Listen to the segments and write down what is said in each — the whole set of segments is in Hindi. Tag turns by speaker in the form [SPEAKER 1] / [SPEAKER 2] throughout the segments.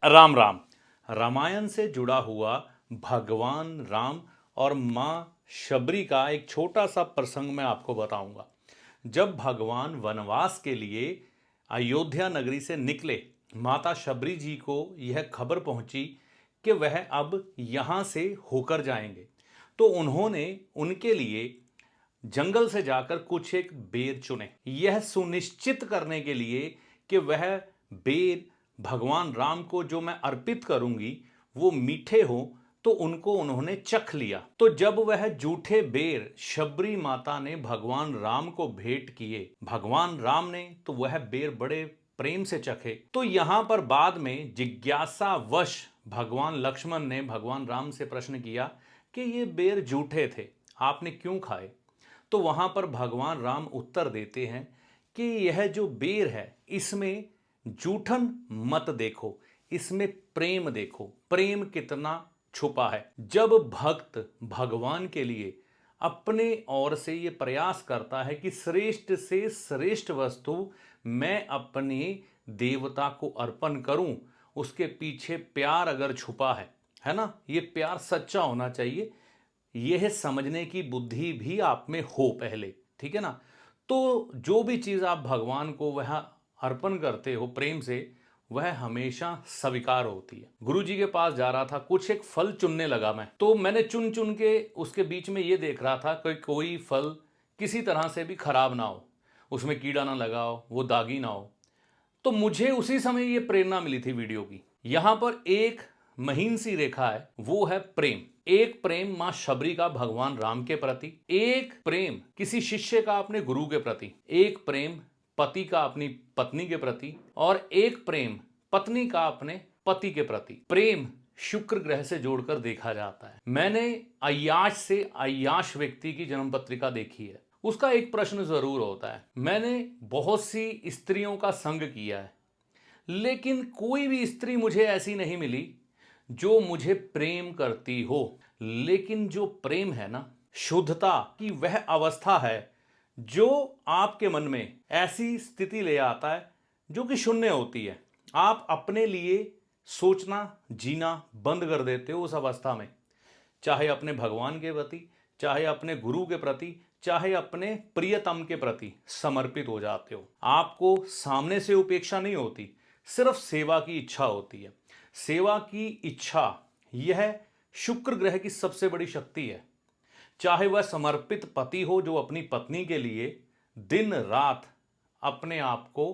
[SPEAKER 1] राम राम। रामायण से जुड़ा हुआ भगवान राम और माँ शबरी का एक छोटा सा प्रसंग मैं आपको बताऊंगा। जब भगवान वनवास के लिए अयोध्या नगरी से निकले, माता शबरी जी को यह खबर पहुंची कि वह अब यहाँ से होकर जाएंगे। तो उन्होंने उनके लिए जंगल से जाकर कुछ एक बेर चुने, यह सुनिश्चित करने के लिए कि वह बेर भगवान राम को जो मैं अर्पित करूंगी वो मीठे हो। तो उनको उन्होंने चख लिया। तो जब वह जूठे बेर शबरी माता ने भगवान राम को भेंट किए, भगवान राम ने तो वह बेर बड़े प्रेम से चखे। तो यहां पर बाद में जिज्ञासावश भगवान लक्ष्मण ने भगवान राम से प्रश्न किया कि ये बेर जूठे थे, आपने क्यों खाए? तो वहां पर भगवान राम उत्तर देते हैं कि यह जो बेर है इसमें जूठन मत देखो, इसमें प्रेम देखो, प्रेम कितना छुपा है। जब भक्त भगवान के लिए अपने ओर से ये प्रयास करता है कि श्रेष्ठ से श्रेष्ठ वस्तु मैं अपने देवता को अर्पण करूं, उसके पीछे प्यार अगर छुपा है ना, ये प्यार सच्चा होना चाहिए, यह समझने की बुद्धि भी आप में हो पहले, ठीक है ना। तो जो भी चीज़ आप भगवान को वह अर्पण करते हो प्रेम से, वह हमेशा स्वीकार होती है। गुरु जी के पास जा रहा था, कुछ एक फल चुनने लगा मैं, तो मैंने चुन चुन के उसके बीच में ये देख रहा था कि कोई फल किसी तरह से भी खराब ना हो, उसमें कीड़ा ना लगा हो, वो दागी ना हो। तो मुझे उसी समय ये प्रेरणा मिली थी वीडियो की। यहां पर एक महीन सी रेखा है, वो है प्रेम। एक प्रेम मां शबरी का भगवान राम के प्रति, एक प्रेम किसी शिष्य का अपने गुरु के प्रति, एक प्रेम पति का अपनी पत्नी के प्रति, और एक प्रेम पत्नी का अपने पति के प्रति। प्रेम शुक्र ग्रह से जोड़कर देखा जाता है। मैंने अय्याश से अय्याश व्यक्ति की जन्म पत्रिका देखी है, उसका एक प्रश्न जरूर होता है। मैंने बहुत सी स्त्रियों का संग किया है, लेकिन कोई भी स्त्री मुझे ऐसी नहीं मिली जो मुझे प्रेम करती हो। लेकिन जो प्रेम है ना, शुद्धता की वह अवस्था है जो आपके मन में ऐसी स्थिति ले आता है जो कि शून्य होती है। आप अपने लिए सोचना जीना बंद कर देते हो उस अवस्था में, चाहे अपने भगवान के प्रति, चाहे अपने गुरु के प्रति, चाहे अपने प्रियतम के प्रति समर्पित हो जाते हो। आपको सामने से उपेक्षा नहीं होती, सिर्फ सेवा की इच्छा होती है। सेवा की इच्छा यह शुक्र ग्रह की सबसे बड़ी शक्ति है। चाहे वह समर्पित पति हो जो अपनी पत्नी के लिए दिन रात अपने आप को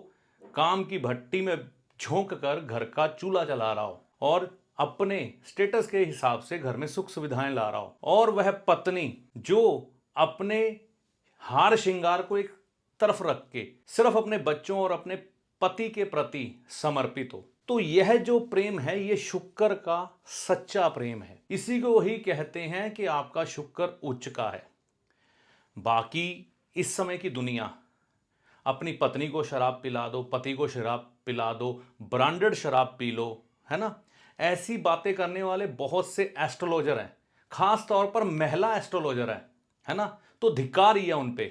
[SPEAKER 1] काम की भट्टी में झोंक कर घर का चूल्हा जला रहा हो और अपने स्टेटस के हिसाब से घर में सुख सुविधाएं ला रहा हो, और वह पत्नी जो अपने हार श्रृंगार को एक तरफ रख के सिर्फ अपने बच्चों और अपने पति के प्रति समर्पित हो। तो यह जो प्रेम है ये शुक्र का सच्चा प्रेम है। इसी को ही कहते हैं कि आपका शुक्र उच्च का है। बाकी इस समय की दुनिया अपनी पत्नी को शराब पिला दो, पति को शराब पिला दो, ब्रांडेड शराब पी लो, है ना, ऐसी बातें करने वाले बहुत से एस्ट्रोलॉजर हैं, खास तौर पर महिला एस्ट्रोलॉजर है ना। तो धिक्कार ही है उन पे,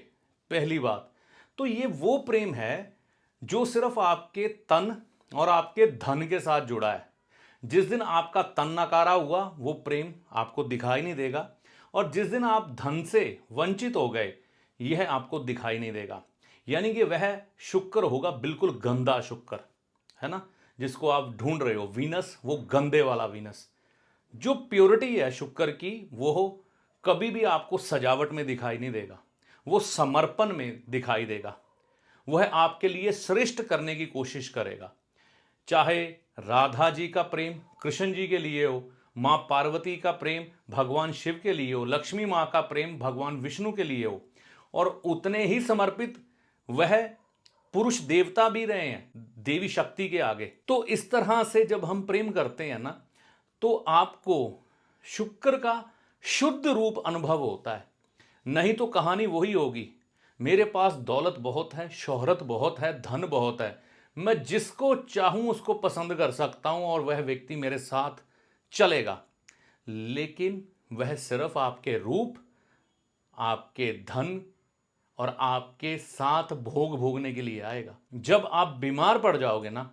[SPEAKER 1] पहली बात। तो ये वो प्रेम है जो सिर्फ आपके तन और आपके धन के साथ जुड़ा है। जिस दिन आपका तन नकारा हुआ वो प्रेम आपको दिखाई नहीं देगा, और जिस दिन आप धन से वंचित हो गए यह आपको दिखाई नहीं देगा। यानी कि वह शुक्र होगा बिल्कुल गंदा शुक्र, है ना, जिसको आप ढूंढ रहे हो वीनस, वो गंदे वाला वीनस। जो प्योरिटी है शुक्र की वो कभी भी आपको सजावट में दिखाई नहीं देगा, वो समर्पण में दिखाई देगा। वह आपके लिए श्रेष्ठ करने की कोशिश करेगा। चाहे राधा जी का प्रेम कृष्ण जी के लिए हो, माँ पार्वती का प्रेम भगवान शिव के लिए हो, लक्ष्मी माँ का प्रेम भगवान विष्णु के लिए हो, और उतने ही समर्पित वह पुरुष देवता भी रहे हैं देवी शक्ति के आगे। तो इस तरह से जब हम प्रेम करते हैं ना, तो आपको शुक्र का शुद्ध रूप अनुभव होता है। नहीं तो कहानी वही होगी, मेरे पास दौलत बहुत है, शोहरत बहुत है, धन बहुत है, मैं जिसको चाहूं उसको पसंद कर सकता हूं और वह व्यक्ति मेरे साथ चलेगा। लेकिन वह सिर्फ आपके रूप, आपके धन और आपके साथ भोग भोगने के लिए आएगा। जब आप बीमार पड़ जाओगे ना,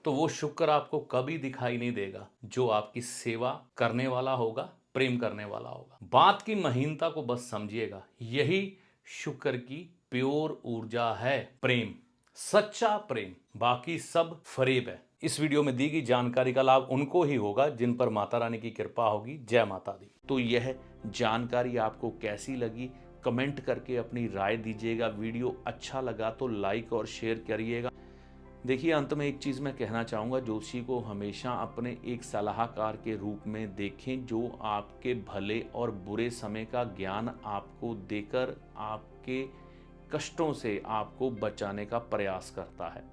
[SPEAKER 1] तो वो शुक्र आपको कभी दिखाई नहीं देगा जो आपकी सेवा करने वाला होगा, प्रेम करने वाला होगा। बात की महीनता को बस समझिएगा, यही शुक्र की प्योर ऊर्जा है, प्रेम, सच्चा प्रेम। बाकी सब फरेब है। इस वीडियो में दी गई जानकारी का लाभ उनको ही होगा जिन पर माता रानी की कृपा होगी। जय माता दी। तो यह जानकारी आपको कैसी लगी कमेंट करके अपनी राय दीजिएगा। वीडियो अच्छा लगा तो लाइक और शेयर करिएगा। देखिए, अंत में एक चीज़ मैं कहना चाहूँगा, ज्योतिषी को हमेशा अपने एक सलाहकार के रूप में देखें जो आपके भले और बुरे समय का ज्ञान आपको देकर आपके कष्टों से आपको बचाने का प्रयास करता है।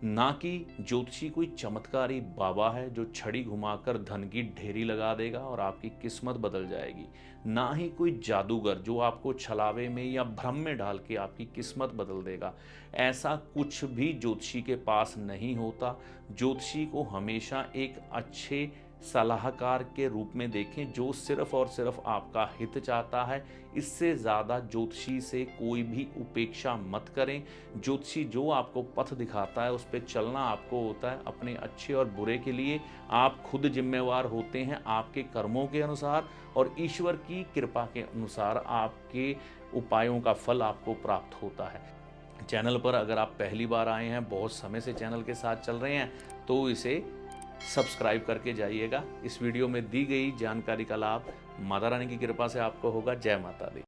[SPEAKER 1] ना कि ज्योतिषी कोई चमत्कारी बाबा है जो छड़ी घुमाकर धन की ढेरी लगा देगा और आपकी किस्मत बदल जाएगी। ना ही कोई जादूगर जो आपको छलावे में या भ्रम में डाल के आपकी किस्मत बदल देगा। ऐसा कुछ भी ज्योतिषी के पास नहीं होता। ज्योतिषी को हमेशा एक अच्छे सलाहकार के रूप में देखें जो सिर्फ और सिर्फ आपका हित चाहता है। इससे ज़्यादा ज्योतिषी से कोई भी उपेक्षा मत करें। ज्योतिषी जो आपको पथ दिखाता है उस पर चलना आपको होता है, अपने अच्छे और बुरे के लिए आप खुद जिम्मेवार होते हैं। आपके कर्मों के अनुसार और ईश्वर की कृपा के अनुसार आपके उपायों का फल आपको प्राप्त होता है। चैनल पर अगर आप पहली बार आए हैं, बहुत समय से चैनल के साथ चल रहे हैं, तो इसे सब्सक्राइब करके जाइएगा। इस वीडियो में दी गई जानकारी का लाभ माता रानी की कृपा से आपको होगा। जय माता दी।